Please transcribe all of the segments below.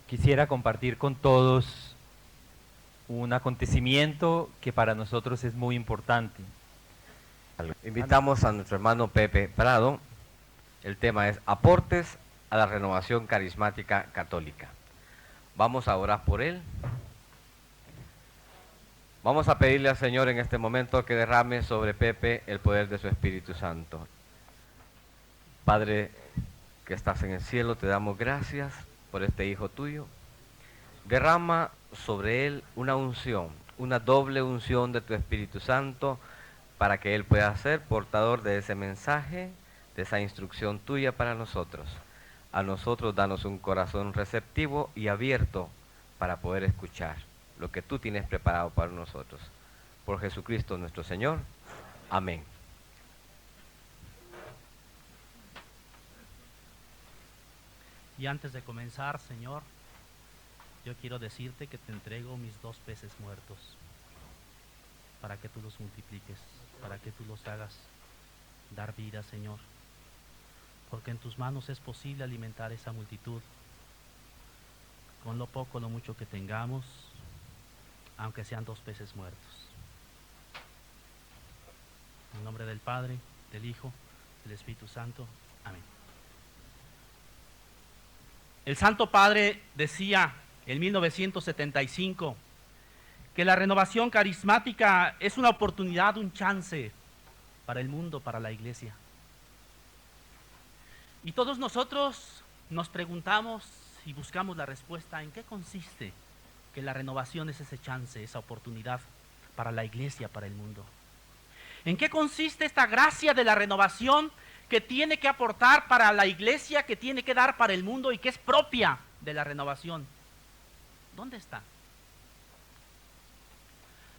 Quisiera compartir con todos un acontecimiento que para nosotros es muy importante. Invitamos a nuestro hermano Pepe Prado. El tema es aportes a la renovación carismática católica. Vamos a orar por él. Vamos a pedirle al Señor en este momento que derrame sobre Pepe el poder de su Espíritu Santo. Padre que estás en el cielo, te damos gracias por este hijo tuyo. Derrama sobre él una unción, una doble unción de tu Espíritu Santo, para que él pueda ser portador de ese mensaje, de esa instrucción tuya para nosotros. A nosotros danos un corazón receptivo y abierto para poder escuchar lo que tú tienes preparado para nosotros. Por Jesucristo nuestro Señor. Amén. Y antes de comenzar, Señor, yo quiero decirte que te entrego mis 2 peces muertos para que tú los multipliques, para que tú los hagas dar vida, Señor. Porque en tus manos es posible alimentar esa multitud con lo poco o lo mucho que tengamos, aunque sean 2 peces muertos. En nombre del Padre, del Hijo, del Espíritu Santo. Amén. El Santo Padre decía en 1975 que la renovación carismática es una oportunidad, un chance para el mundo, para la iglesia. Y todos nosotros nos preguntamos y buscamos la respuesta: ¿en qué consiste que la renovación es ese chance, esa oportunidad para la iglesia, para el mundo? ¿En qué consiste esta gracia de la renovación que tiene que aportar para la iglesia, que tiene que dar para el mundo y que es propia de la renovación? ¿Dónde está?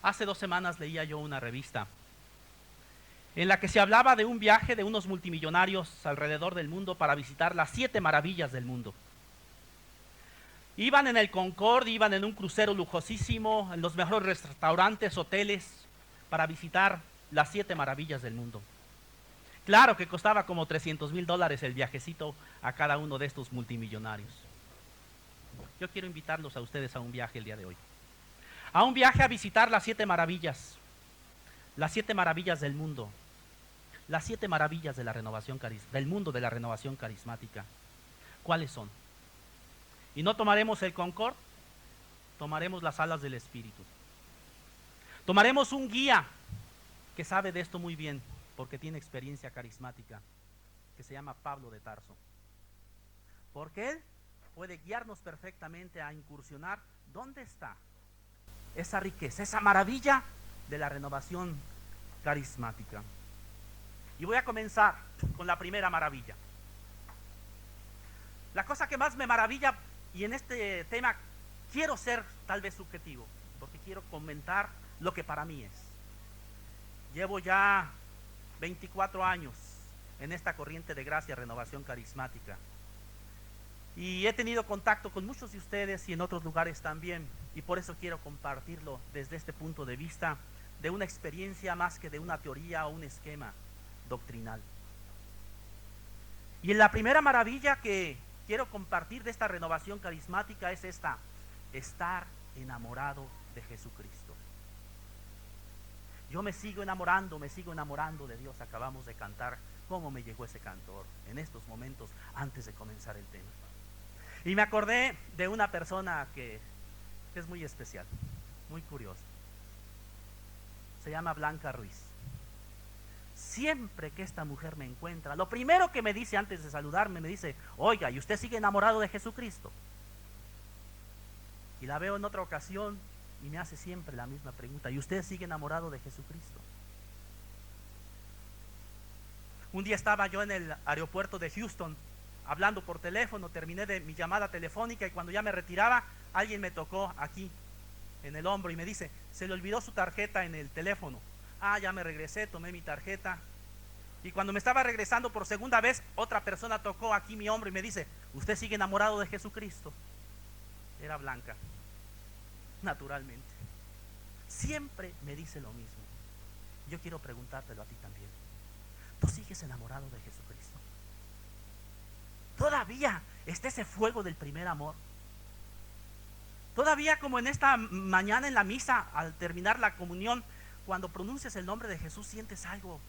Hace 2 semanas leía yo una revista en la que se hablaba de un viaje de unos multimillonarios alrededor del mundo para visitar las 7 maravillas del mundo. Iban en el Concorde, iban en un crucero lujosísimo, en los mejores restaurantes, hoteles, para visitar las 7 maravillas del mundo. Claro que costaba como $300,000 el viajecito a cada uno de estos multimillonarios. Yo quiero invitarlos a ustedes a un viaje el día de hoy. A un viaje a visitar las 7 maravillas. Las 7 maravillas del mundo. Las 7 maravillas de la renovación del mundo de la renovación carismática. ¿Cuáles son? Y no tomaremos el Concorde, tomaremos las alas del Espíritu. Tomaremos un guía que sabe de esto muy bien, porque tiene experiencia carismática, que se llama Pablo de Tarso. Porque él puede guiarnos perfectamente a incursionar dónde está esa riqueza, esa maravilla de la renovación carismática. Y voy a comenzar con la primera maravilla. La cosa que más me maravilla, y en este tema quiero ser tal vez subjetivo, porque quiero comentar lo que para mí es. Llevo ya 24 años en esta corriente de gracia, renovación carismática. Y he tenido contacto con muchos de ustedes y en otros lugares también. Y por eso quiero compartirlo desde este punto de vista de una experiencia más que de una teoría o un esquema doctrinal. Y en la primera maravilla que quiero compartir de esta renovación carismática es esta: estar enamorado de Jesucristo. Yo me sigo enamorando de Dios. Acabamos de cantar cómo me llegó ese cantor en estos momentos antes de comenzar el tema. Y me acordé de una persona que es muy especial, muy curiosa. Se llama Blanca Ruiz. Siempre que esta mujer me encuentra, lo primero que me dice antes de saludarme, me dice: oiga, ¿y usted sigue enamorado de Jesucristo? Y la veo en otra ocasión y me hace siempre la misma pregunta: ¿y usted sigue enamorado de Jesucristo? Un día estaba yo en el aeropuerto de Houston hablando por teléfono, terminé de mi llamada telefónica y cuando ya me retiraba, alguien me tocó aquí en el hombro y me dice: se le olvidó su tarjeta en el teléfono. Ya me regresé, tomé mi tarjeta y cuando me estaba regresando por segunda vez, otra persona tocó aquí mi hombro y me dice: ¿usted sigue enamorado de Jesucristo? Era Blanca, naturalmente. Siempre me dice lo mismo. Yo quiero preguntártelo a ti también. ¿Tú sigues enamorado de Jesucristo? ¿Todavía está ese fuego del primer amor? Todavía como en esta mañana en la misa, al terminar la comunión, cuando pronuncias el nombre de Jesús, sientes algo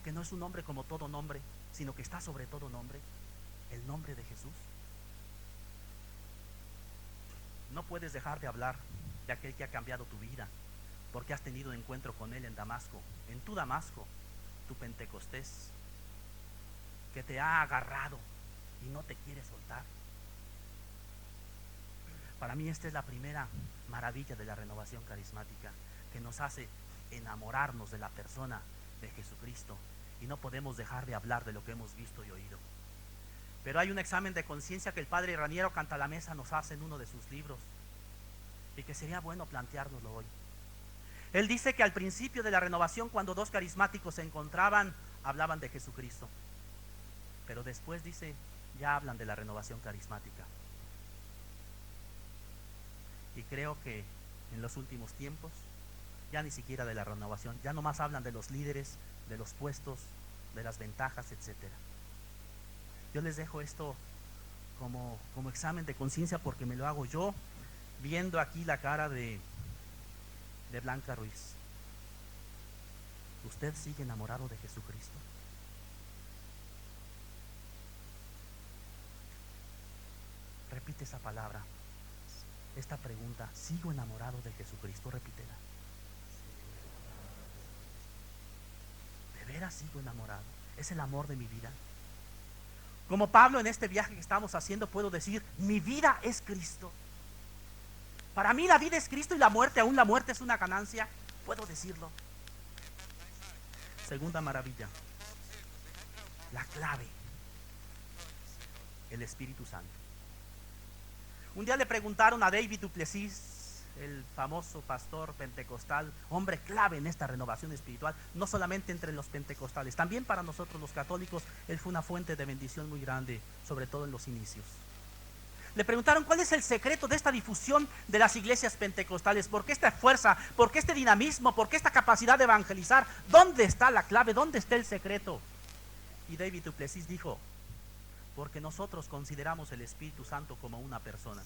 que no es un nombre como todo nombre, sino que está sobre todo nombre, el nombre de Jesús. No puedes dejar de hablar de aquel que ha cambiado tu vida, porque has tenido un encuentro con Él en Damasco, en tu Damasco, tu Pentecostés, que te ha agarrado y no te quiere soltar. Para mí esta es la primera maravilla de la renovación carismática, que nos hace enamorarnos de la persona de Jesucristo, y no podemos dejar de hablar de lo que hemos visto y oído. Pero hay un examen de conciencia que el padre Raniero Cantalamesa nos hace en uno de sus libros, y que sería bueno planteárnoslo hoy. Él dice que al principio de la renovación, cuando dos carismáticos se encontraban, hablaban de Jesucristo, pero después dice, ya hablan de la renovación carismática. Y creo que en los últimos tiempos ya ni siquiera de la renovación, ya nomás hablan de los líderes, de los puestos, de las ventajas, etcétera. Yo les dejo esto como examen de conciencia, porque me lo hago yo viendo aquí la cara de Blanca Ruiz. ¿Usted sigue enamorado de Jesucristo? Repite esa palabra, esta pregunta: ¿sigo enamorado de Jesucristo? Repítela. ¿De veras sigo enamorado? ¿Es el amor de mi vida? Como Pablo en este viaje que estamos haciendo, puedo decir, mi vida es Cristo. Para mí la vida es Cristo, y la muerte, aún la muerte, es una ganancia. Puedo decirlo. Segunda maravilla, la clave, el Espíritu Santo. Un día le preguntaron a David du Plessis, el famoso pastor pentecostal, hombre clave en esta renovación espiritual, no solamente entre los pentecostales, también para nosotros los católicos. Él fue una fuente de bendición muy grande, sobre todo en los inicios. Le preguntaron cuál es el secreto de esta difusión de las iglesias pentecostales, por qué esta fuerza, por qué este dinamismo, por qué esta capacidad de evangelizar, dónde está la clave, dónde está el secreto. Y David du Plessis dijo: porque nosotros consideramos el Espíritu Santo como una persona,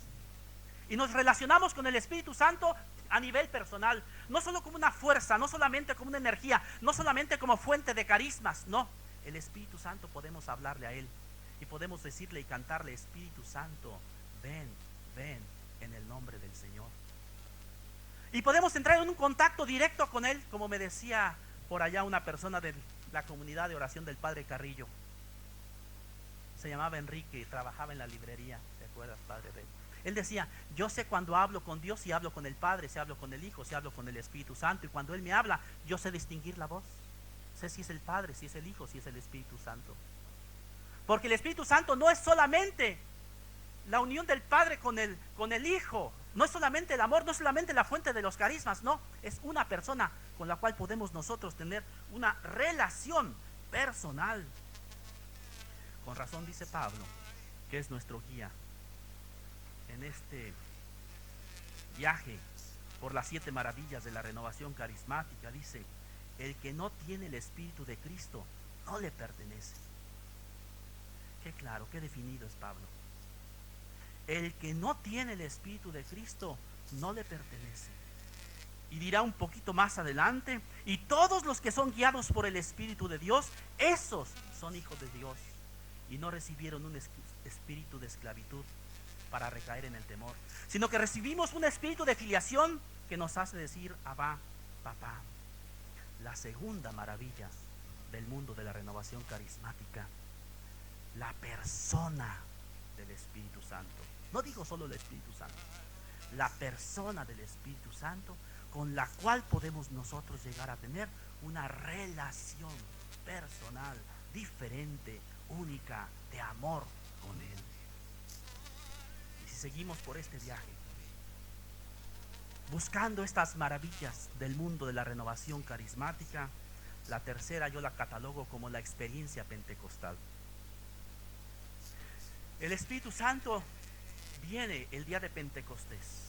y nos relacionamos con el Espíritu Santo a nivel personal, no solo como una fuerza, no solamente como una energía, no solamente como fuente de carismas. No, el Espíritu Santo podemos hablarle a Él, y podemos decirle y cantarle: Espíritu Santo, ven, ven en el nombre del Señor. Y podemos entrar en un contacto directo con Él, como me decía por allá una persona de la comunidad de oración del Padre Carrillo. Se llamaba Enrique y trabajaba en la librería. ¿Te acuerdas, Padre? Él decía: yo sé cuando hablo con Dios, si hablo con el Padre, si hablo con el Hijo, si hablo con el Espíritu Santo. Y cuando Él me habla, yo sé distinguir la voz. Sé si es el Padre, si es el Hijo, si es el Espíritu Santo. Porque el Espíritu Santo no es solamente la unión del Padre con el Hijo, no es solamente el amor, no es solamente la fuente de los carismas, no, es una persona con la cual podemos nosotros tener una relación personal. Con razón dice Pablo, que es nuestro guía en este viaje por las 7 maravillas de la renovación carismática. Dice: el que no tiene el Espíritu de Cristo no le pertenece. Qué claro, qué definido es Pablo. El que no tiene el Espíritu de Cristo no le pertenece. Y dirá un poquito más adelante: y todos los que son guiados por el Espíritu de Dios, esos son hijos de Dios, y no recibieron un espíritu de esclavitud para recaer en el temor, sino que recibimos un espíritu de filiación que nos hace decir: Abba, papá. La segunda maravilla del mundo de la renovación carismática, la persona del Espíritu Santo. No digo solo el Espíritu Santo, la persona del Espíritu Santo, con la cual podemos nosotros llegar a tener una relación personal, diferente, única, de amor con Él. Y si seguimos por este viaje, buscando estas maravillas del mundo de la renovación carismática, la tercera yo la catalogo como la experiencia pentecostal. El Espíritu Santo viene el día de Pentecostés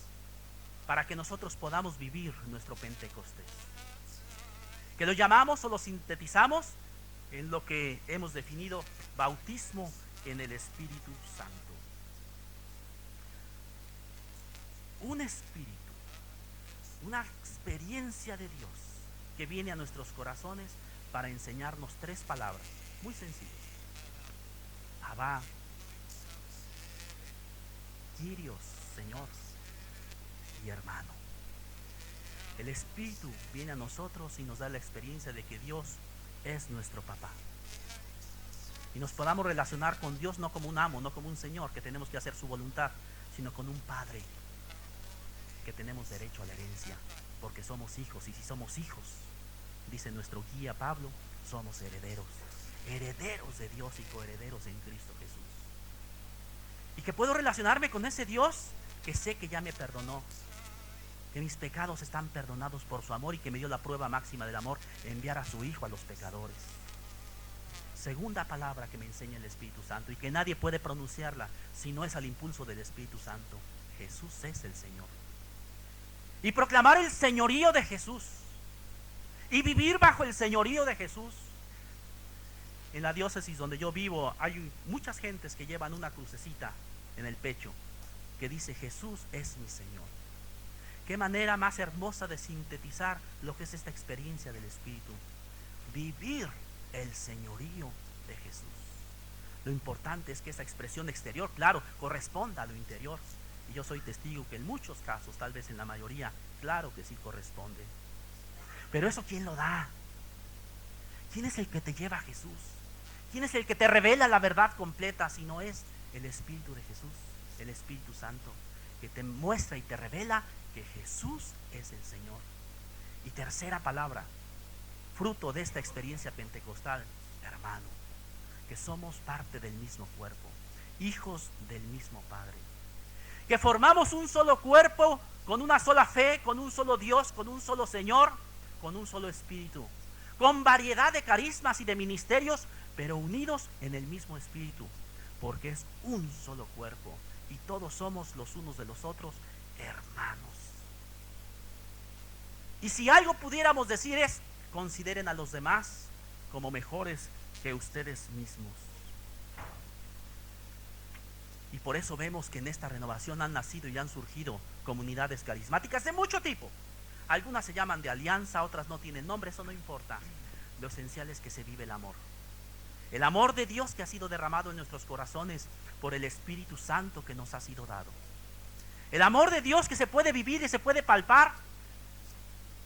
para que nosotros podamos vivir nuestro Pentecostés, que lo llamamos o lo sintetizamos en lo que hemos definido: bautismo en el Espíritu Santo. un espíritu, una experiencia de Dios que viene a nuestros corazones para enseñarnos tres palabras muy sencillas: Abba, Kyrios, Señor, y hermano. El Espíritu viene a nosotros y nos da la experiencia de que Dios es nuestro papá. Y nos podamos relacionar con Dios no como un amo, no como un Señor que tenemos que hacer su voluntad, sino con un Padre que tenemos derecho a la herencia, porque somos hijos. Y si somos hijos, dice nuestro guía Pablo, somos herederos, herederos de Dios y coherederos en Cristo Jesús. Y que puedo relacionarme con ese Dios que sé que ya me perdonó, que mis pecados están perdonados por su amor y que me dio la prueba máxima del amor, enviar a su Hijo a los pecadores. Segunda palabra que me enseña el Espíritu Santo y que nadie puede pronunciarla si no es al impulso del Espíritu Santo: Jesús es el Señor. Y proclamar el señorío de Jesús y vivir bajo el señorío de Jesús. En la diócesis donde yo vivo hay muchas gentes que llevan una crucecita en el pecho que dice: Jesús es mi Señor. Qué manera más hermosa de sintetizar lo que es esta experiencia del Espíritu: vivir el señorío de Jesús. Lo importante es que esa expresión exterior, claro, corresponda a lo interior. Y yo soy testigo que en muchos casos, tal vez en la mayoría, claro que sí corresponde. Pero eso, ¿quién lo da? ¿Quién es el que te lleva a Jesús? ¿Quién es el que te revela la verdad completa? Si no es el Espíritu de Jesús, el Espíritu Santo, que te muestra y te revela que Jesús es el Señor. Y tercera palabra, fruto de esta experiencia pentecostal: hermano, que somos parte del mismo cuerpo, hijos del mismo Padre, que formamos un solo cuerpo, con una sola fe, con un solo Dios, con un solo Señor, con un solo Espíritu, con variedad de carismas y de ministerios, pero unidos en el mismo Espíritu, porque es un solo cuerpo y todos somos los unos de los otros hermanos. Y si algo pudiéramos decir es: consideren a los demás como mejores que ustedes mismos. Y por eso vemos que en esta renovación han nacido y han surgido comunidades carismáticas de mucho tipo. Algunas se llaman de alianza, otras no tienen nombre, eso no importa. Lo esencial es que se vive el amor. El amor de Dios que ha sido derramado en nuestros corazones por el Espíritu Santo que nos ha sido dado. El amor de Dios que se puede vivir y se puede palpar,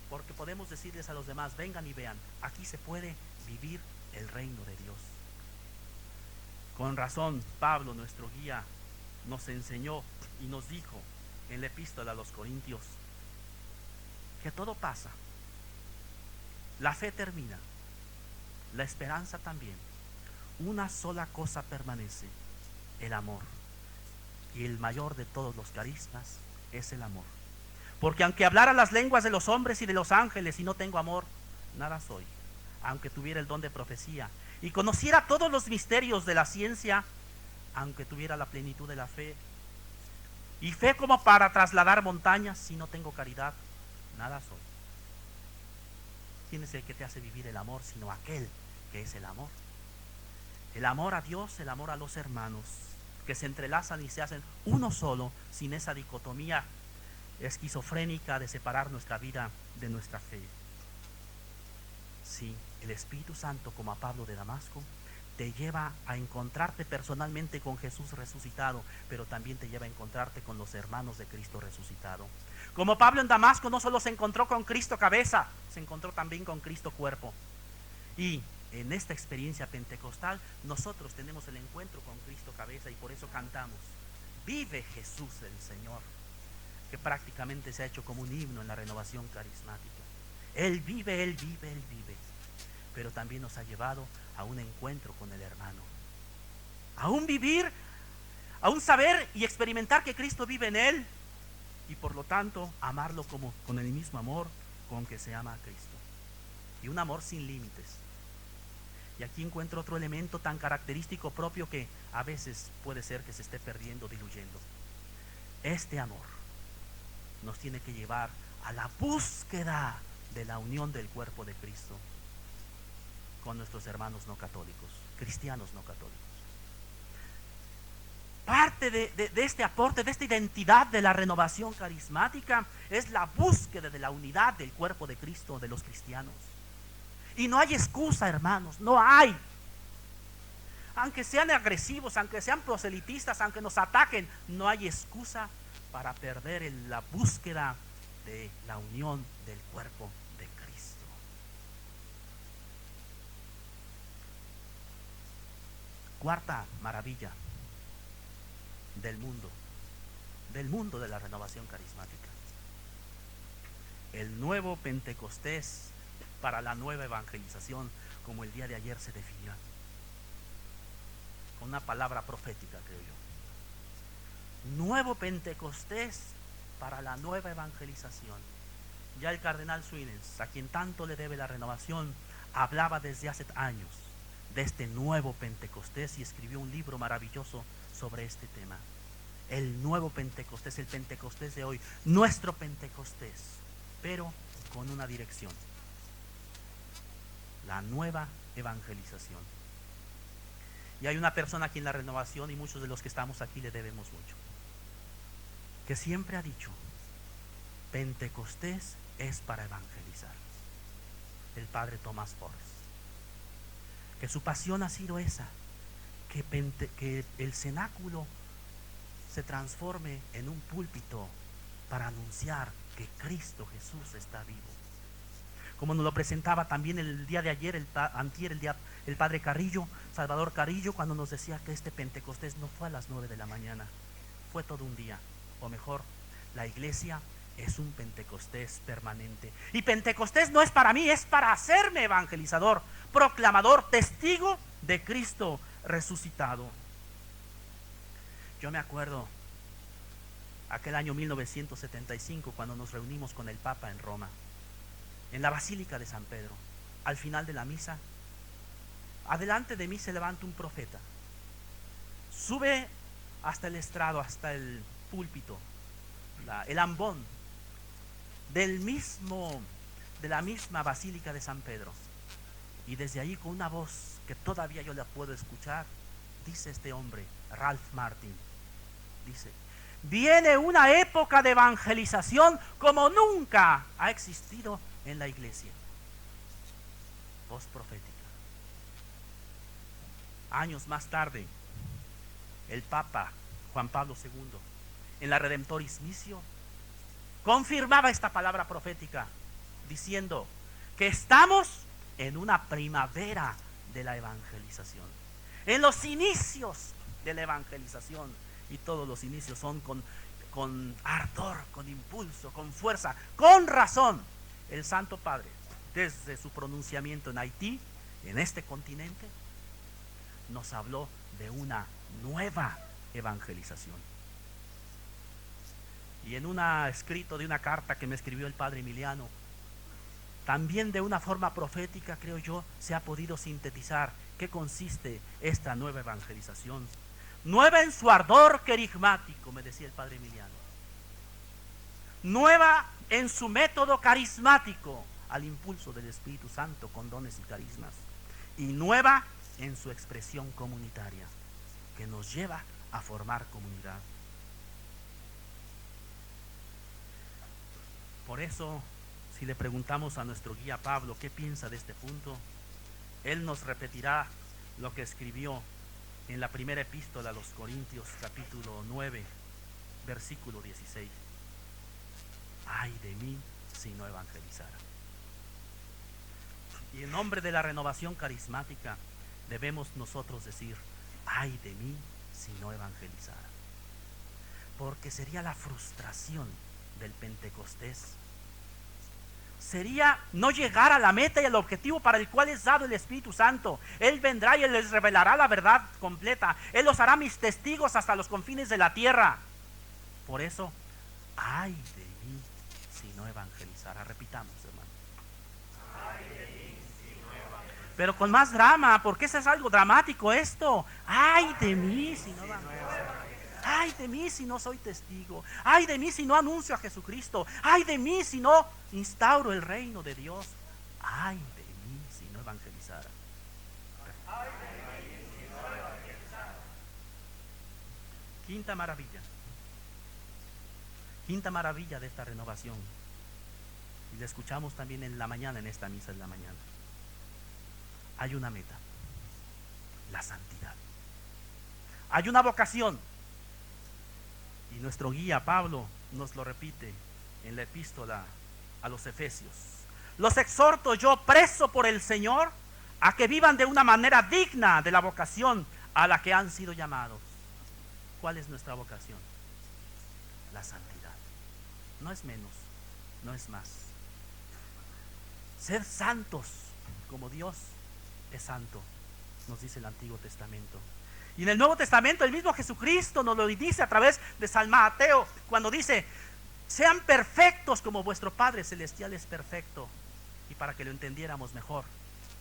porque podemos decirles a los demás: vengan y vean, aquí se puede vivir el reino de Dios. Con razón, Pablo, nuestro guía, nos enseñó y nos dijo en la epístola a los Corintios que todo pasa, la fe termina, la esperanza también. Una sola cosa permanece: el amor. Y el mayor de todos los carismas es el amor. Porque aunque hablara las lenguas de los hombres y de los ángeles y no tengo amor, nada soy. Aunque tuviera el don de profecía y conociera todos los misterios de la ciencia, aunque tuviera la plenitud de la fe y fe como para trasladar montañas, si no tengo caridad, nada soy. ¿Quién es el que te hace vivir el amor sino aquel que es el amor? El amor a Dios, el amor a los hermanos, que se entrelazan y se hacen uno solo, sin esa dicotomía esquizofrénica de separar nuestra vida de nuestra fe. Sí, el Espíritu Santo, como a Pablo de Damasco, te lleva a encontrarte personalmente con Jesús resucitado, pero también te lleva a encontrarte con los hermanos de Cristo resucitado. Como Pablo en Damasco no solo se encontró con Cristo cabeza, se encontró también con Cristo cuerpo. Y en esta experiencia pentecostal nosotros tenemos el encuentro con Cristo cabeza, y por eso cantamos: vive Jesús el Señor, que prácticamente se ha hecho como un himno en la renovación carismática. Él vive, Él vive, Él vive. Pero también nos ha llevado a un encuentro con el hermano, a un vivir, a un saber y experimentar que Cristo vive en él, y por lo tanto amarlo como con el mismo amor con que se ama a Cristo, y un amor sin límites. Y aquí encuentro otro elemento tan característico propio que a veces puede ser que se esté perdiendo, diluyendo. Este amor nos tiene que llevar a la búsqueda de la unión del cuerpo de Cristo con nuestros hermanos no católicos, cristianos no católicos. Parte parte de este aporte, de esta identidad de la renovación carismática, es la búsqueda de la unidad del cuerpo de Cristo, de los cristianos. Y no hay excusa, hermanos, no hay. Aunque sean agresivos, aunque sean proselitistas, aunque nos ataquen, no hay excusa para perder la búsqueda de la unión del cuerpo de Cristo. Cuarta maravilla del mundo de la renovación carismática. El nuevo Pentecostés para la nueva evangelización, como el día de ayer se definió. Con una palabra profética, creo yo. Nuevo Pentecostés para la nueva evangelización. Ya el cardenal Swinens, a quien tanto le debe la renovación, hablaba desde hace años de este nuevo Pentecostés y escribió un libro maravilloso sobre este tema. El nuevo Pentecostés, el Pentecostés de hoy, nuestro Pentecostés, pero con una dirección: la nueva evangelización. Y hay una persona aquí en la renovación, y muchos de los que estamos aquí le debemos mucho, que siempre ha dicho: Pentecostés es para evangelizar. El padre Tomás Forrest. Que su pasión ha sido esa, que el cenáculo se transforme en un púlpito para anunciar que Cristo Jesús está vivo. Como nos lo presentaba también el día de ayer, el padre Carrillo, Salvador Carrillo, cuando nos decía que este Pentecostés no fue a las 9 de la mañana, fue todo un día. O mejor, la iglesia es un Pentecostés permanente. Y Pentecostés no es para mí, es para hacerme evangelizador, proclamador, testigo de Cristo resucitado. Yo me acuerdo aquel año 1975, cuando nos reunimos con el Papa en Roma, en la Basílica de San Pedro. Al final de la misa, adelante de mí se levanta un profeta, sube hasta el estrado, hasta el púlpito, el ambón de la misma Basílica de San Pedro, y desde ahí, con una voz que todavía yo la puedo escuchar, dice este hombre, Ralph Martin, dice: viene una época de evangelización como nunca ha existido en la iglesia. Voz profética. Años más tarde, el Papa Juan Pablo II, en la Redemptoris Missio, confirmaba esta palabra profética, diciendo que estamos en una primavera de la evangelización, en los inicios de la evangelización. Y todos los inicios son con ardor, con impulso, con fuerza, con razón. El Santo Padre, desde su pronunciamiento en Haití, en este continente, nos habló de una nueva evangelización. Y en un escrito de una carta que me escribió el padre Emiliano, también de una forma profética, creo yo, se ha podido sintetizar qué consiste esta nueva evangelización. Nueva en su ardor querigmático, me decía el padre Emiliano. Nueva en su método carismático, al impulso del Espíritu Santo con dones y carismas. Y nueva en su expresión comunitaria, que nos lleva a formar comunidad. Por eso, si le preguntamos a nuestro guía Pablo qué piensa de este punto, él nos repetirá lo que escribió en la primera epístola a los Corintios, capítulo 9, versículo 16. Ay de mí si no evangelizara. Y en nombre de la renovación carismática debemos nosotros decir: ay de mí si no evangelizara. Porque sería la frustración del Pentecostés. Sería no llegar a la meta y al objetivo para el cual es dado el Espíritu Santo. Él vendrá y Él les revelará la verdad completa. Él los hará mis testigos hasta los confines de la tierra. Por eso, ay de mí si no evangelizara. Repitamos, hermano. Ay de mí si no evangelizara. Pero con más drama, porque eso es algo dramático esto. Ay de mí si no evangelizara. Ay de mí si no soy testigo. Ay de mí si no anuncio a Jesucristo. Ay de mí si no instauro el reino de Dios. Ay de mí si no evangelizara. Quinta maravilla. Quinta maravilla de esta renovación. Y la escuchamos también en la mañana, en esta misa de la mañana. Hay una meta, la santidad. Hay una vocación. Y nuestro guía Pablo nos lo repite en la epístola a los Efesios. Los exhorto yo, preso por el Señor, a que vivan de una manera digna de la vocación a la que han sido llamados. ¿Cuál es nuestra vocación? La santidad. No es menos, no es más. Ser santos como Dios es santo, nos dice el Antiguo Testamento. Y en el Nuevo Testamento el mismo Jesucristo nos lo dice a través de San Mateo, cuando dice: sean perfectos como vuestro Padre Celestial es perfecto. Y para que lo entendiéramos mejor,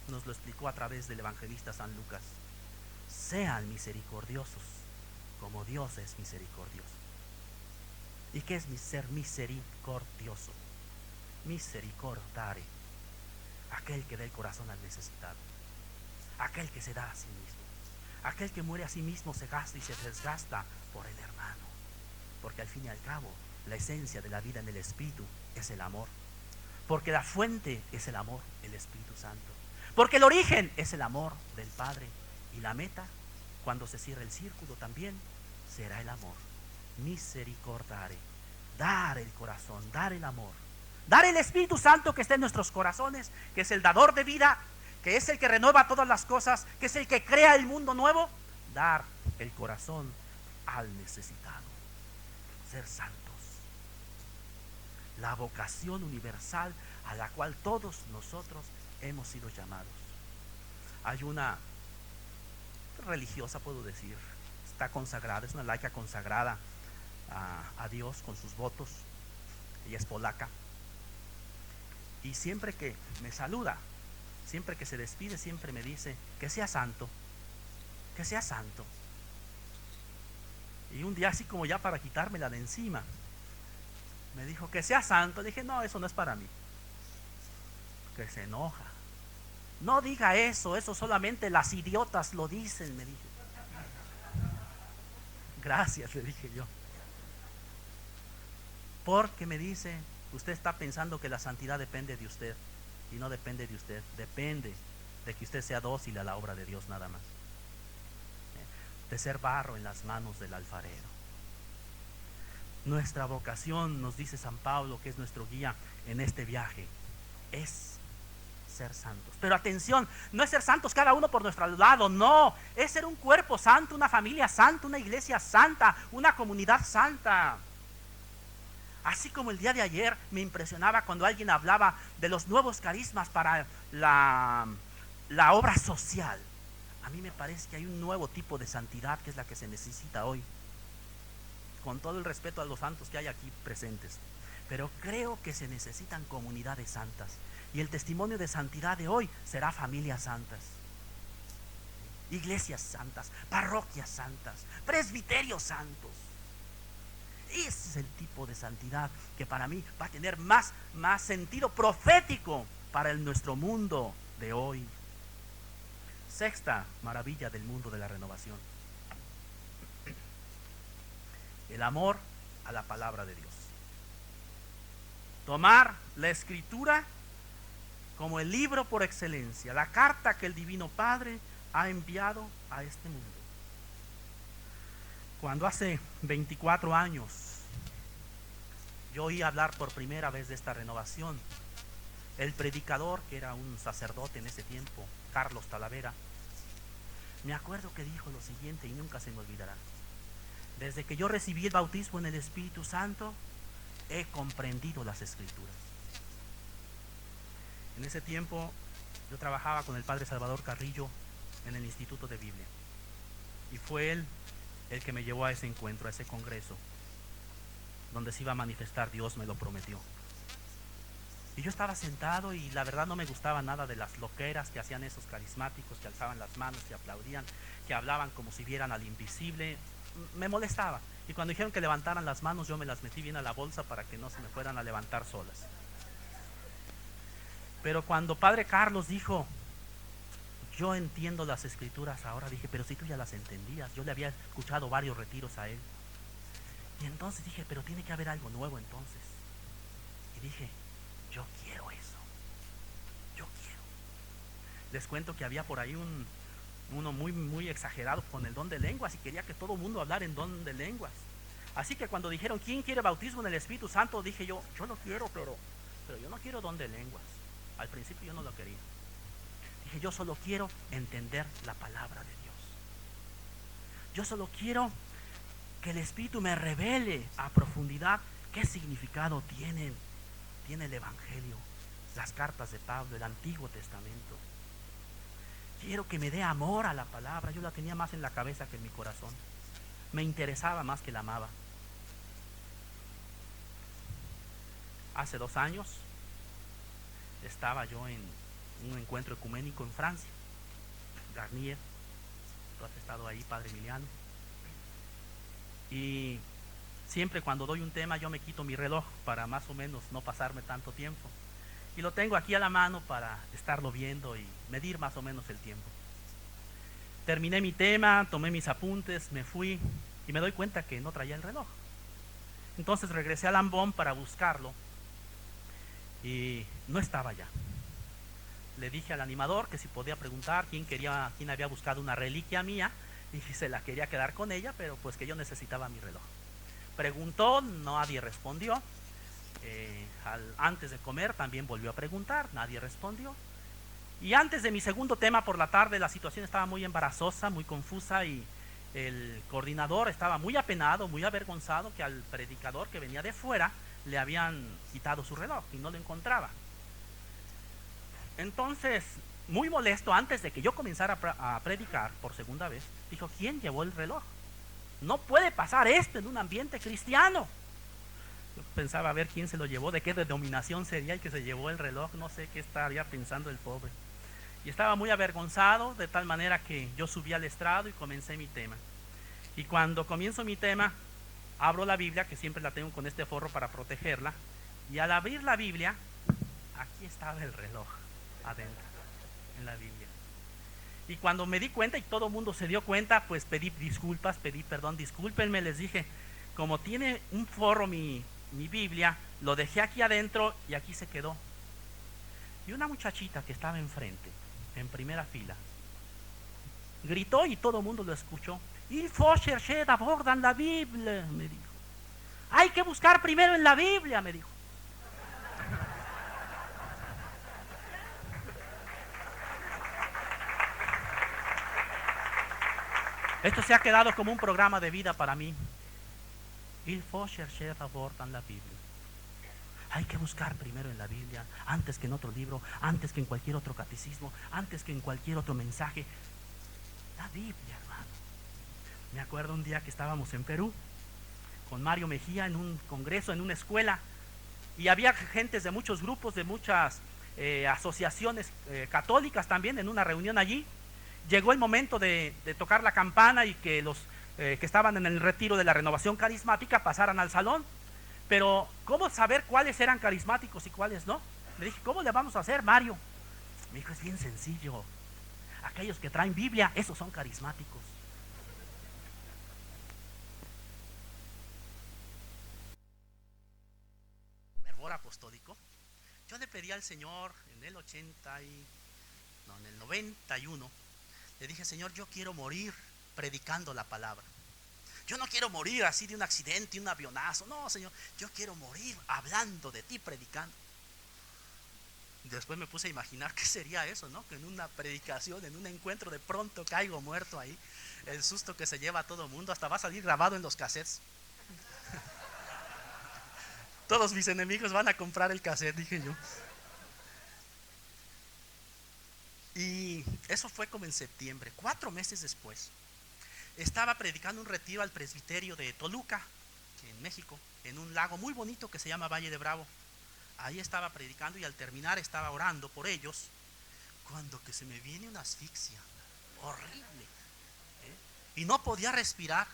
nos lo explicó a través del evangelista San Lucas: sean misericordiosos como Dios es misericordioso. ¿Y qué es ser misericordioso? Misericordare, aquel que da el corazón al necesitado, aquel que se da a sí mismo, aquel que muere a sí mismo, se gasta y se desgasta por el hermano, porque al fin y al cabo la esencia de la vida en el Espíritu es el amor, porque la fuente es el amor, el Espíritu Santo, porque el origen es el amor del Padre, y la meta, cuando se cierre el círculo también, será el amor. Misericordare, dar el corazón, dar el amor, dar el Espíritu Santo que está en nuestros corazones, que es el dador de vida, que es el que renueva todas las cosas, que es el que crea el mundo nuevo. Dar el corazón al necesitado, ser santos, la vocación universal a la cual todos nosotros hemos sido llamados. Hay una religiosa, puedo decir, está consagrada, es una laica consagrada a Dios con sus votos. Ella es polaca, y siempre que me saluda, siempre que se despide, siempre me dice: que sea santo, que sea santo. Y un día, así como ya para quitármela de encima, me dijo: que sea santo. Dije: no, eso no es para mí. Que se enoja. No diga eso, eso solamente las idiotas lo dicen, me dije. Gracias, le dije yo. Porque me dice: usted está pensando que la santidad depende de usted, y no depende de usted, depende de que usted sea dócil a la obra de Dios, nada más, de ser barro en las manos del alfarero. Nuestra vocación, nos dice San Pablo, que es nuestro guía en este viaje, es ser santos. Pero atención, no es ser santos cada uno por nuestro lado, no, es ser un cuerpo santo, una familia santa, una iglesia santa, una comunidad santa. Así como el día de ayer me impresionaba cuando alguien hablaba de los nuevos carismas para la obra social. A mí me parece que hay un nuevo tipo de santidad que es la que se necesita hoy. Con todo el respeto a los santos que hay aquí presentes. Pero creo que se necesitan comunidades santas. Y el testimonio de santidad de hoy será familias santas, iglesias santas, parroquias santas, presbiterios santos. Ese es el tipo de santidad que para mí va a tener más sentido profético para nuestro mundo de hoy. Sexta maravilla del mundo de la renovación: el amor a la palabra de Dios. Tomar la Escritura como el libro por excelencia, la carta que el Divino Padre ha enviado a este mundo. Cuando hace 24 años yo oí hablar por primera vez de esta renovación, el predicador, que era un sacerdote en ese tiempo, Carlos Talavera, me acuerdo que dijo lo siguiente y nunca se me olvidará: desde que yo recibí el bautismo en el Espíritu Santo, he comprendido las Escrituras. En ese tiempo yo trabajaba con el padre Salvador Carrillo en el Instituto de Biblia, y fue él el que me llevó a ese encuentro, a ese congreso donde se iba a manifestar Dios, me lo prometió. Y yo estaba sentado y la verdad no me gustaba nada de las loqueras que hacían esos carismáticos, que alzaban las manos, que aplaudían, que hablaban como si vieran al invisible. Me molestaba, y cuando dijeron que levantaran las manos, yo me las metí bien a la bolsa para que no se me fueran a levantar solas. Pero cuando Padre Carlos dijo: yo entiendo las Escrituras ahora, dije: pero si tú ya las entendías, yo le había escuchado varios retiros a él. Y entonces dije, pero tiene que haber algo nuevo entonces. Y dije, yo quiero eso. Yo quiero. Les cuento que había por ahí uno muy exagerado con el don de lenguas y quería que todo el mundo hablara en don de lenguas. Así que cuando dijeron, ¿quién quiere bautismo en el Espíritu Santo? Dije yo lo quiero, pero yo no quiero don de lenguas. Al principio yo no lo quería. Dije, yo solo quiero entender la palabra de Dios. Yo solo quiero que el Espíritu me revele a profundidad qué significado tiene el Evangelio, las cartas de Pablo, el Antiguo Testamento. Quiero que me dé amor a la palabra. Yo la tenía más en la cabeza que en mi corazón. Me interesaba más que la amaba. Hace 2 años estaba yo en un encuentro ecuménico en Francia, Garnier. Tú has estado ahí, Padre Emiliano. Y siempre cuando doy un tema yo me quito mi reloj para más o menos no pasarme tanto tiempo. Y lo tengo aquí a la mano para estarlo viendo y medir más o menos el tiempo. Terminé mi tema, tomé mis apuntes, me fui y me doy cuenta que no traía el reloj. Entonces regresé a Lambón para buscarlo y no estaba ya. Le dije al animador que si podía preguntar quién había buscado una reliquia mía y si se la quería quedar con ella, pero pues que yo necesitaba mi reloj. Preguntó, nadie respondió. Antes de comer también volvió a preguntar, nadie respondió. Y antes de mi segundo tema por la tarde la situación estaba muy embarazosa, muy confusa y el coordinador estaba muy apenado, muy avergonzado que al predicador que venía de fuera le habían quitado su reloj y no lo encontraba. Entonces, muy molesto, antes de que yo comenzara a predicar por segunda vez, dijo, ¿quién llevó el reloj? No puede pasar esto en un ambiente cristiano. Yo pensaba a ver quién se lo llevó, de qué denominación sería el que se llevó el reloj, no sé qué estaría pensando el pobre. Y estaba muy avergonzado, de tal manera que yo subí al estrado y comencé mi tema. Y cuando comienzo mi tema, abro la Biblia, que siempre la tengo con este forro para protegerla, y al abrir la Biblia, aquí estaba el reloj, adentro, en la Biblia. Y cuando me di cuenta y todo el mundo se dio cuenta, pues pedí perdón, discúlpenme, les dije, como tiene un forro mi Biblia, lo dejé aquí adentro y aquí se quedó. Y una muchachita que estaba enfrente, en primera fila, gritó y todo el mundo lo escuchó. Il faut chercher d'abord dans la Bible, me dijo. Hay que buscar primero en la Biblia, me dijo. Esto se ha quedado como un programa de vida para mí. Il faut chercher d'abord dans la Bible. Hay que buscar primero en la Biblia, antes que en otro libro, antes que en cualquier otro catecismo, antes que en cualquier otro mensaje. La Biblia, hermano. Me acuerdo un día que estábamos en Perú con Mario Mejía en un congreso, en una escuela, y había gentes de muchos grupos, de muchas asociaciones católicas también en una reunión allí. Llegó el momento de tocar la campana y que los que estaban en el retiro de la renovación carismática pasaran al salón. Pero ¿cómo saber cuáles eran carismáticos y cuáles no? Le dije, ¿cómo le vamos a hacer, Mario? Me dijo, es bien sencillo. Aquellos que traen Biblia, esos son carismáticos. Fervor apostólico. Yo le pedí al Señor en el 91, le dije, Señor, yo quiero morir predicando la palabra. Yo no quiero morir así de un accidente, un avionazo. No, Señor, yo quiero morir hablando de ti, predicando. Después me puse a imaginar qué sería eso, ¿no? Que en una predicación, en un encuentro, de pronto caigo muerto ahí. El susto que se lleva a todo el mundo, hasta va a salir grabado en los cassettes. Todos mis enemigos van a comprar el cassette, dije yo. Y eso fue como en septiembre. 4 meses después, estaba predicando un retiro al presbiterio de Toluca, en México, en un lago muy bonito que se llama Valle de Bravo. Ahí estaba predicando y al terminar estaba orando por ellos, cuando que se me viene una asfixia horrible, y no podía respirar.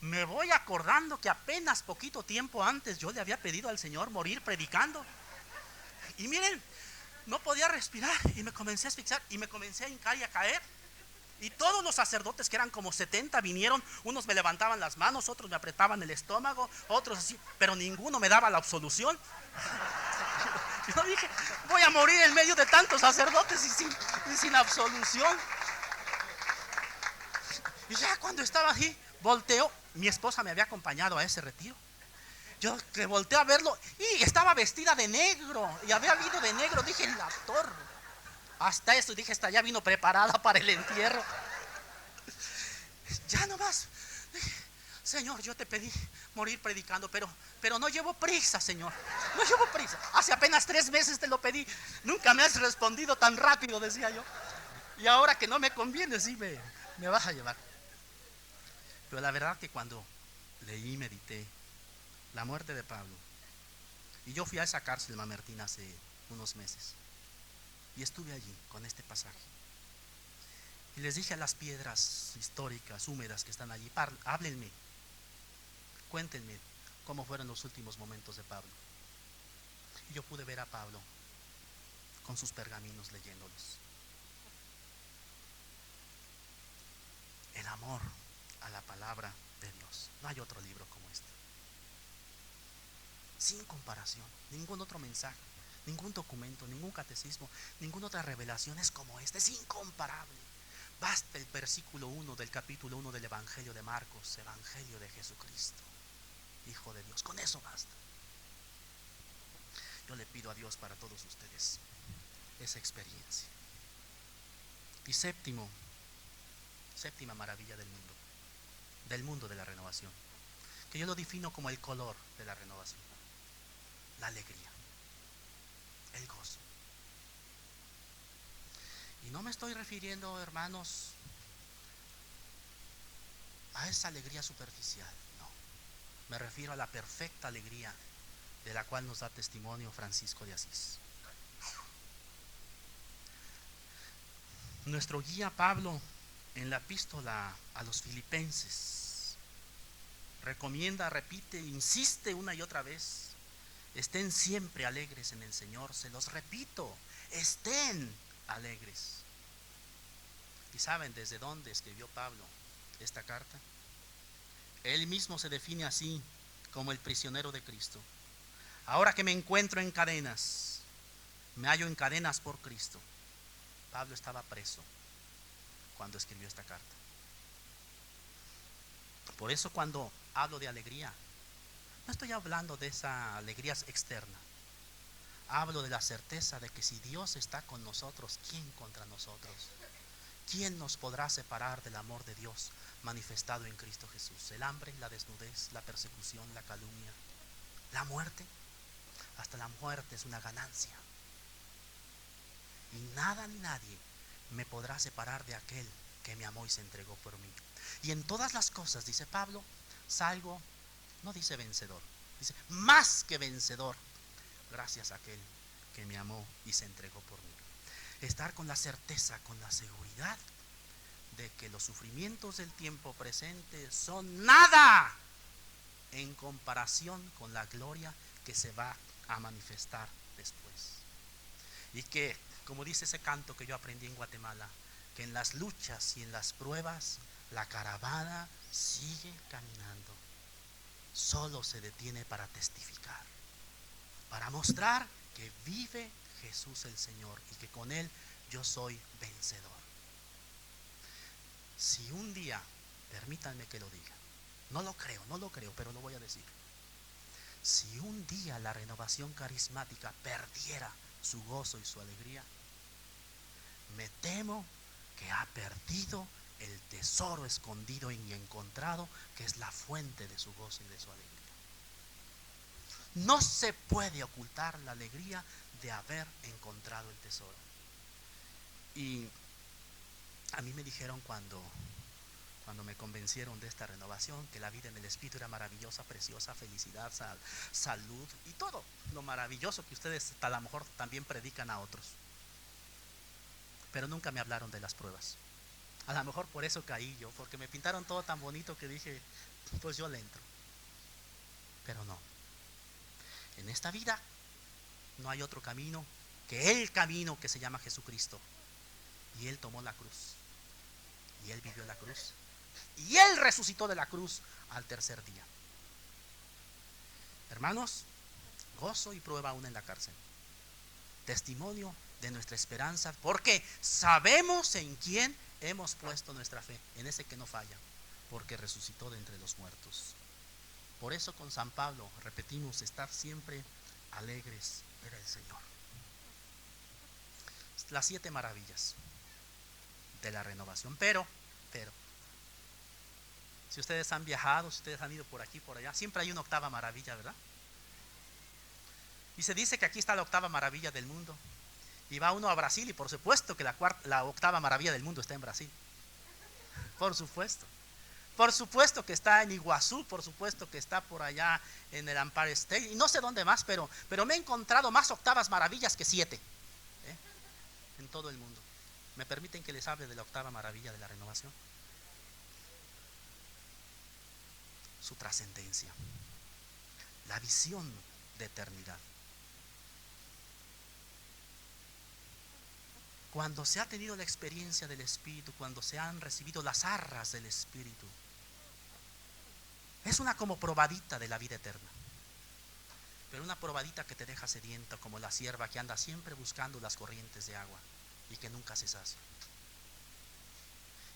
Me voy acordando que apenas poquito tiempo antes yo le había pedido al Señor morir predicando. Y miren, no podía respirar y me comencé a asfixiar y me comencé a hincar y a caer. Y todos los sacerdotes, que eran como 70, vinieron. Unos me levantaban las manos, otros me apretaban el estómago, otros así, pero ninguno me daba la absolución. Yo dije, voy a morir en medio de tantos sacerdotes y sin absolución. Y ya cuando estaba así, volteo. Mi esposa me había acompañado a ese retiro. Yo que volteé a verlo y estaba vestida de negro. Y había habido de negro. Dije, la torre. Hasta eso, dije, esta ya vino preparada para el entierro. Ya nomás. Señor, yo te pedí morir predicando, pero no llevo prisa, Señor. No llevo prisa. Hace apenas 3 meses te lo pedí. Nunca me has respondido tan rápido, decía yo. Y ahora que no me conviene, sí me vas a llevar. Pero la verdad que cuando leí y medité la muerte de Pablo, y yo fui a esa cárcel Mamertina hace unos meses, y estuve allí con este pasaje, y les dije a las piedras históricas, húmedas que están allí, háblenme, cuéntenme cómo fueron los últimos momentos de Pablo. Y yo pude ver a Pablo con sus pergaminos leyéndolos. El amor a la palabra de Dios. No hay otro libro como este. Sin comparación, ningún otro mensaje, ningún documento, ningún catecismo, ninguna otra revelación es como este, es incomparable. Basta el versículo 1 del capítulo 1 del Evangelio de Marcos, Evangelio de Jesucristo, Hijo de Dios, con eso basta. Yo le pido a Dios para todos ustedes esa experiencia. Y séptima maravilla del mundo de la renovación, que yo lo defino como el color de la renovación: la alegría, el gozo. Y no me estoy refiriendo, hermanos, a esa alegría superficial, no. Me refiero a la perfecta alegría de la cual nos da testimonio Francisco de Asís. Nuestro guía Pablo, en la epístola a los Filipenses, recomienda, repite, insiste una y otra vez: estén siempre alegres en el Señor. Se los repito, estén alegres. ¿Y saben desde dónde escribió Pablo esta carta? Él mismo se define así, como el prisionero de Cristo. Ahora que me encuentro en cadenas, me hallo en cadenas por Cristo. Pablo estaba preso cuando escribió esta carta. Por eso cuando hablo de alegría, no estoy hablando de esa alegría externa. Hablo de la certeza de que si Dios está con nosotros, ¿quién contra nosotros? ¿Quién nos podrá separar del amor de Dios manifestado en Cristo Jesús? El hambre, la desnudez, la persecución, la calumnia, la muerte. Hasta la muerte es una ganancia. Y nada ni nadie me podrá separar de aquel que me amó y se entregó por mí. Y en todas las cosas, dice Pablo, salgo, no dice vencedor, dice más que vencedor, gracias a aquel que me amó y se entregó por mí. Estar con la certeza, con la seguridad de que los sufrimientos del tiempo presente son nada en comparación con la gloria que se va a manifestar después. Y que, como dice ese canto que yo aprendí en Guatemala, que en las luchas y en las pruebas la caravana sigue caminando. Solo se detiene para testificar, para mostrar que vive Jesús el Señor y que con Él yo soy vencedor. Si un día, permítanme que lo diga, no lo creo, pero lo voy a decir. Si un día la renovación carismática perdiera su gozo y su alegría, me temo que ha perdido el tesoro escondido y encontrado, que es la fuente de su gozo y de su alegría. No se puede ocultar la alegría de haber encontrado el tesoro. Y a mí me dijeron cuando me convencieron de esta renovación, que la vida en el Espíritu era maravillosa, preciosa, felicidad, salud y todo lo maravilloso que ustedes a lo mejor también predican a otros. Pero nunca me hablaron de las pruebas. A lo mejor por eso caí yo, porque me pintaron todo tan bonito que dije, pues yo le entro. Pero no. En esta vida no hay otro camino que el camino que se llama Jesucristo. Y Él tomó la cruz. Y Él vivió la cruz. Y Él resucitó de la cruz al tercer día. Hermanos, gozo y prueba aún en la cárcel. Testimonio de nuestra esperanza, porque sabemos en quién hemos puesto nuestra fe, en ese que no falla, porque resucitó de entre los muertos. Por eso con San Pablo repetimos, estar siempre alegres en el Señor. Las 7 maravillas de la renovación. Pero, si ustedes han viajado, si ustedes han ido por aquí, por allá, siempre hay una octava maravilla, ¿verdad? Y se dice que aquí está la octava maravilla del mundo. Y va uno a Brasil y por supuesto que la octava maravilla del mundo está en Brasil. Por supuesto. Por supuesto que está en Iguazú, por supuesto que está por allá en el Empire State. Y no sé dónde más, pero me he encontrado más octavas maravillas que 7 en todo el mundo. ¿Me permiten que les hable de la octava maravilla de la renovación? Su trascendencia, la visión de eternidad. Cuando se ha tenido la experiencia del Espíritu, cuando se han recibido las arras del Espíritu, es una como probadita de la vida eterna. Pero una probadita que te deja sediento, como la sierva que anda siempre buscando las corrientes de agua y que nunca se sacia.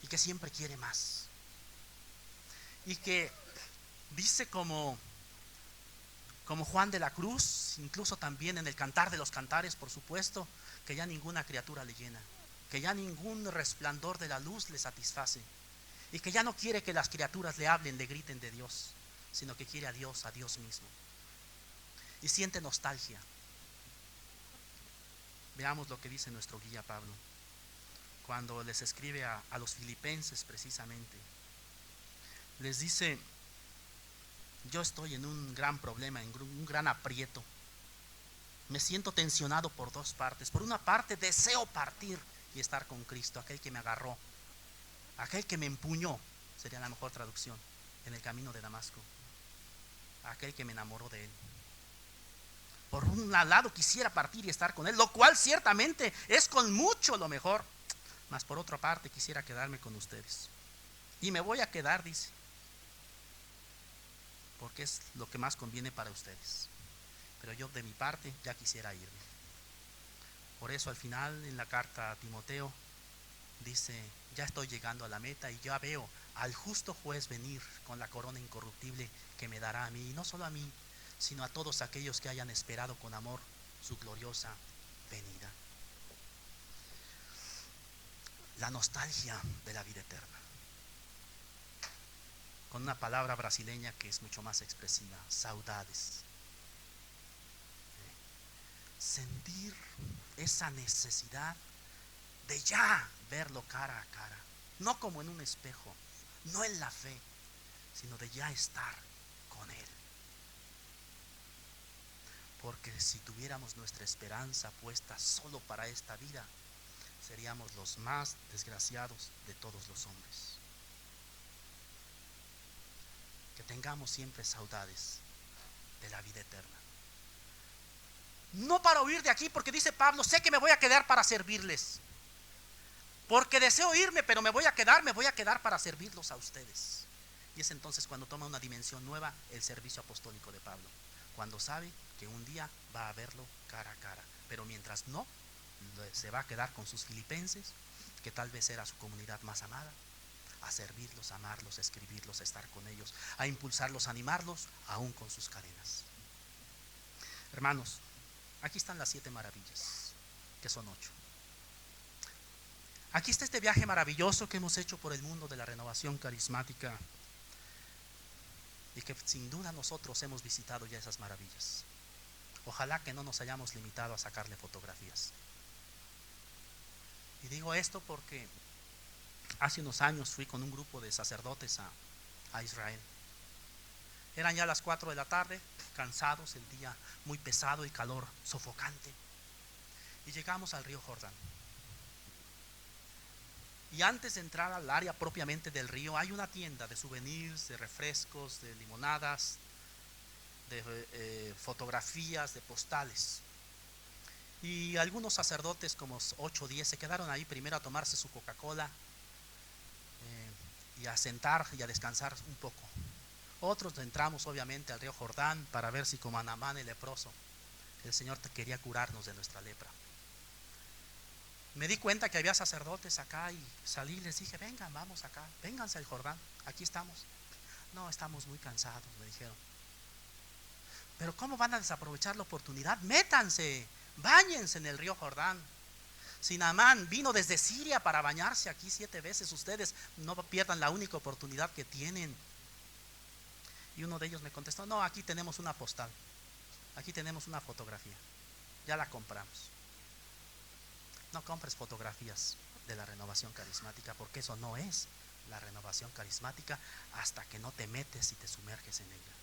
Y que siempre quiere más. Y que dice como Juan de la Cruz, incluso también en el Cantar de los Cantares, por supuesto, que ya ninguna criatura le llena, que ya ningún resplandor de la luz le satisface, y que ya no quiere que las criaturas le hablen, le griten de Dios, sino que quiere a Dios mismo. Y siente nostalgia. Veamos lo que dice nuestro guía Pablo, cuando les escribe a los filipenses precisamente. Les dice: yo estoy en un gran problema, en un gran aprieto. Me siento tensionado por 2 partes. Por una parte, deseo partir y estar con Cristo, aquel que me agarró, aquel que me empuñó, sería la mejor traducción, en el camino de Damasco, aquel que me enamoró de Él. Por un lado quisiera partir y estar con Él, lo cual ciertamente es con mucho lo mejor, mas por otra parte quisiera quedarme con ustedes. Y me voy a quedar, dice, porque es lo que más conviene para ustedes. Pero yo de mi parte ya quisiera irme. Por eso al final en la carta a Timoteo dice: ya estoy llegando a la meta y ya veo al justo juez venir con la corona incorruptible que me dará a mí, y no solo a mí, sino a todos aquellos que hayan esperado con amor su gloriosa venida. La nostalgia de la vida eterna, con una palabra brasileña que es mucho más expresiva: saudades. Sentir esa necesidad de ya verlo cara a cara, no como en un espejo, no en la fe, sino de ya estar con Él. Porque si tuviéramos nuestra esperanza puesta solo para esta vida, seríamos los más desgraciados de todos los hombres. Que tengamos siempre saudades de la vida eterna. No para huir de aquí, porque dice Pablo: sé que me voy a quedar para servirles. Porque deseo irme, pero me voy a quedar para servirlos a ustedes. Y es entonces cuando toma una dimensión nueva el servicio apostólico de Pablo, cuando sabe que un día va a verlo cara a cara. Pero mientras no, se va a quedar con sus filipenses, que tal vez era su comunidad más amada, a servirlos, a amarlos, a escribirlos, a estar con ellos, a impulsarlos, a animarlos, aún con sus cadenas. Hermanos, aquí están las 7 maravillas, que son 8. Aquí está este viaje maravilloso que hemos hecho por el mundo de la renovación carismática, y que sin duda nosotros hemos visitado ya esas maravillas. Ojalá que no nos hayamos limitado a sacarle fotografías. Y digo esto porque hace unos años fui con un grupo de sacerdotes a Israel. Eran ya las 4 de la tarde, cansados, el día muy pesado y calor sofocante. Y llegamos al río Jordán. Y antes de entrar al área propiamente del río, hay una tienda de souvenirs, de refrescos, de limonadas, de fotografías, de postales. Y algunos sacerdotes, como 8 o 10, se quedaron ahí primero a tomarse su Coca-Cola, y a sentar y a descansar un poco. Otros entramos obviamente al río Jordán para ver si como Naamán el leproso, el Señor quería curarnos de nuestra lepra. Me di cuenta que había sacerdotes acá y salí y les dije, vengan, vamos acá, vénganse al Jordán, aquí estamos. No, estamos muy cansados, me dijeron. Pero ¿cómo van a desaprovechar la oportunidad? Métanse, báñense en el río Jordán. Si Naamán vino desde Siria para bañarse aquí 7 veces, ustedes no pierdan la única oportunidad que tienen. Y uno de ellos me contestó, no, aquí tenemos una postal, aquí tenemos una fotografía, ya la compramos. No compres fotografías de la renovación carismática, porque eso no es la renovación carismática hasta que no te metes y te sumerges en ella.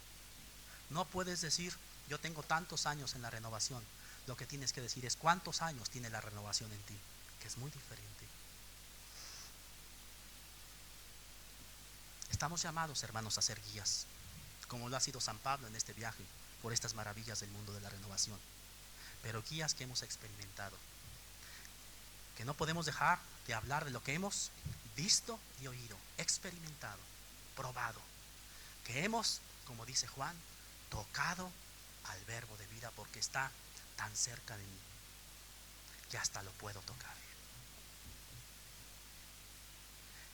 No puedes decir, yo tengo tantos años en la renovación. Lo que tienes que decir es cuántos años tiene la renovación en ti, que es muy diferente. Estamos llamados, hermanos, a ser guías, como lo ha sido San Pablo en este viaje, por estas maravillas del mundo de la renovación. Pero guías que hemos experimentado, que no podemos dejar de hablar de lo que hemos visto y oído, experimentado, probado, que hemos, como dice Juan, tocado al verbo de vida, porque está tan cerca de mí que hasta lo puedo tocar.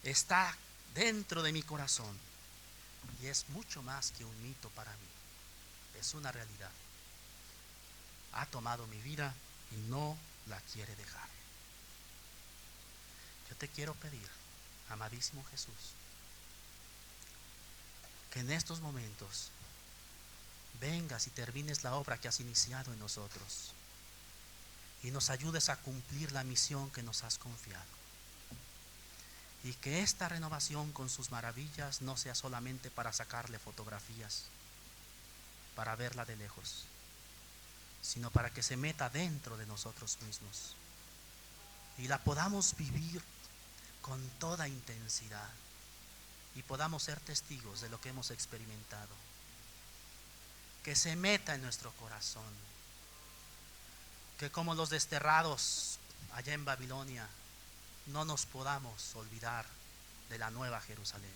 Está dentro de mi corazón y es mucho más que un mito para mí, es una realidad. Ha tomado mi vida y no la quiere dejar. Yo te quiero pedir, amadísimo Jesús, que en estos momentos vengas y termines la obra que has iniciado en nosotros y nos ayudes a cumplir la misión que nos has confiado, y que esta renovación con sus maravillas no sea solamente para sacarle fotografías, para verla de lejos, sino para que se meta dentro de nosotros mismos y la podamos vivir con toda intensidad y podamos ser testigos de lo que hemos experimentado. Que se meta en nuestro corazón, que como los desterrados allá en Babilonia no nos podamos olvidar de la nueva Jerusalén.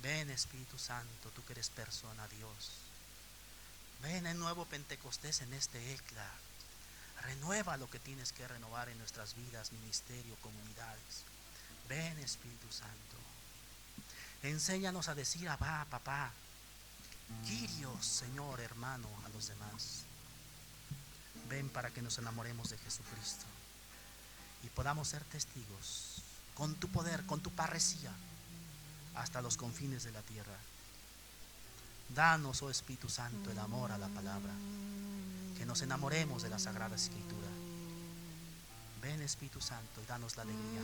Ven, Espíritu Santo, tú que eres persona Dios, ven en nuevo Pentecostés en este ECLA, renueva lo que tienes que renovar en nuestras vidas, ministerio, comunidades. Ven, Espíritu Santo, enséñanos a decir Abba, papá, Kyrios, Señor, hermano, a los demás. Ven para que nos enamoremos de Jesucristo y podamos ser testigos con tu poder, con tu parresía, hasta los confines de la tierra. Danos, oh Espíritu Santo, el amor a la palabra, que nos enamoremos de la Sagrada Escritura. Ven, Espíritu Santo, y danos la alegría,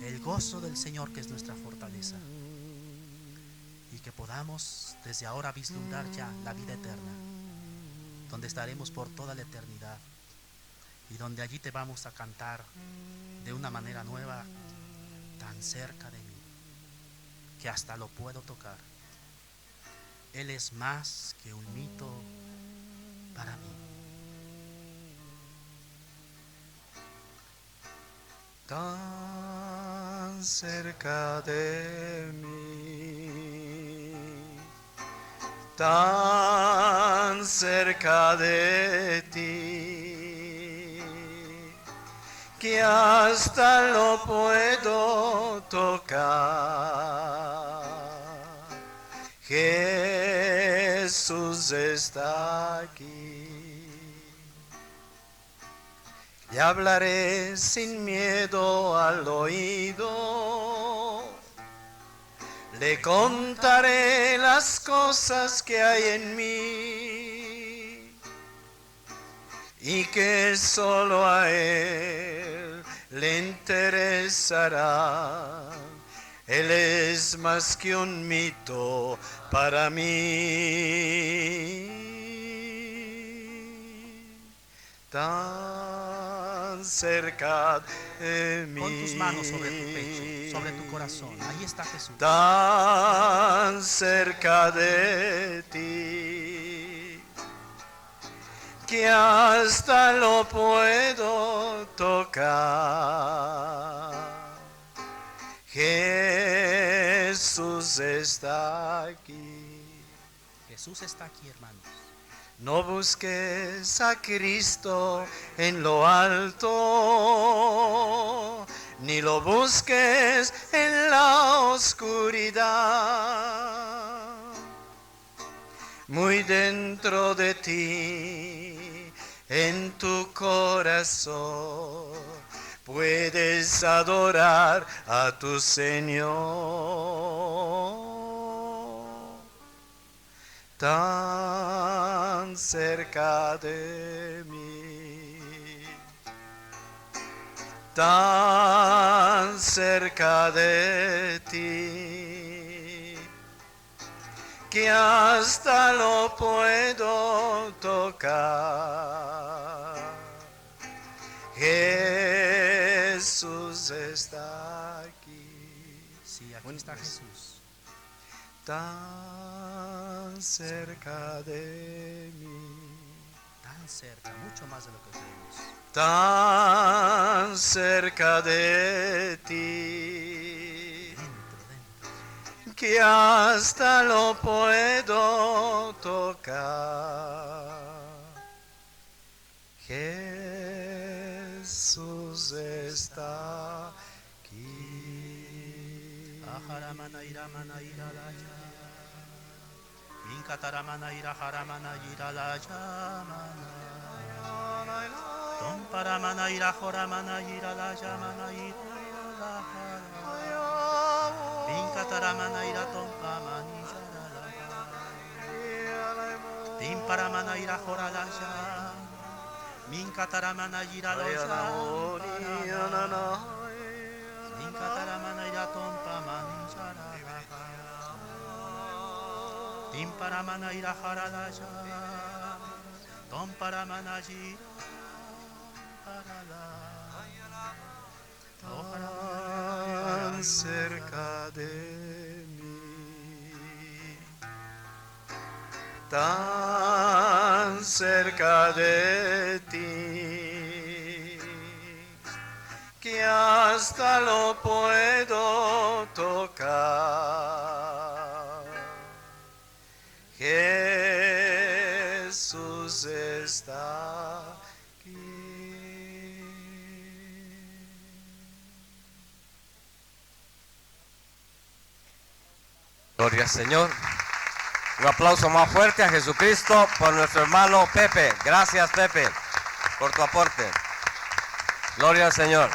el gozo del Señor, que es nuestra fortaleza, y que podamos desde ahora vislumbrar ya la vida eterna, donde estaremos por toda la eternidad y donde allí te vamos a cantar de una manera nueva, tan cerca de mí que hasta lo puedo tocar. Él es más que un mito para mí. Tan cerca de mí, tan cerca de ti, que hasta lo puedo tocar. Jesús está aquí. Y hablaré sin miedo al oído, le contaré las cosas que hay en mí y que solo a él le interesará. Él es más que un mito para mí. Tan cerca de mí. Pon tus manos sobre tu pecho, sobre tu corazón. Ahí está Jesús. Tan cerca de ti, que hasta lo puedo tocar. Jesús está aquí. Jesús está aquí, hermanos. No busques a Cristo en lo alto, ni lo busques en la oscuridad. Muy dentro de ti, en tu corazón, puedes adorar a tu Señor. Tan cerca de mí, tan cerca de ti, que hasta lo puedo tocar. Jesús está aquí. Sí, aquí está Jesús. Tan cerca de mí, Tan cerca, mucho más de lo que creemos. tan cerca de ti, Dentro. que hasta lo puedo tocar. Jesús está aquí. Aharamana iramana iralaya. Minkataramana iraharamana iralayamana. Tomparamana irahoramana iralayamana iralahara. Minkataramana iratompamani iralahara. Timparamana irahoralaya. Minkataramana iraloshamana. Minkataramana iratompamani iralahara. Timparamana iraharalaya. Tomparamana Tan cerca de mí, tan cerca de ti, que hasta lo puedo tocar. Jesús está aquí. Gloria al Señor. Un aplauso más fuerte a Jesucristo por nuestro hermano Pepe. Gracias, Pepe, por tu aporte. Gloria al Señor.